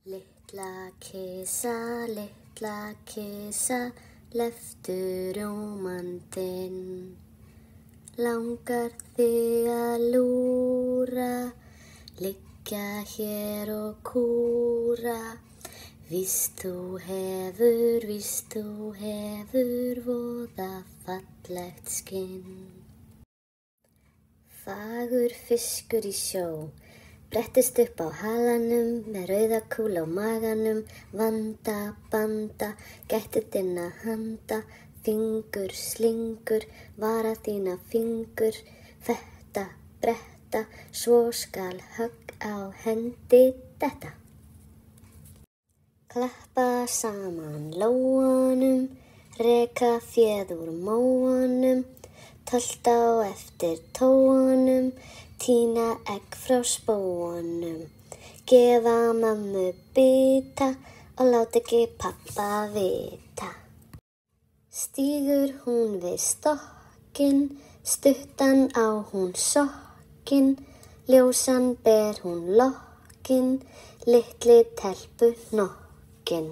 Litla kisa, leftu rjómann þinn. Langar þig að lúra, liggja hér og kúra. Víst þú hefur voða fallegt skinn. Fagur fiskur í sjó, brettist upp á halanum með rauða kúl á maganum. Vanda, banda, gættu þinna handa, fingur, slingur, vara þína fingur. Fetta, bretta, svo skal högg á hendi detta. Klappa saman lóunum, reka féð úr móunum. Tölta á eftir tóunum, tína egg frá spóunum. Gefa mömmu bita og láta ekki pabba vita. Stígur hún við stokkinn, stuttan á hún sokkinn. Ljósan ber hún lokkinn, litli telpuhnokkinn.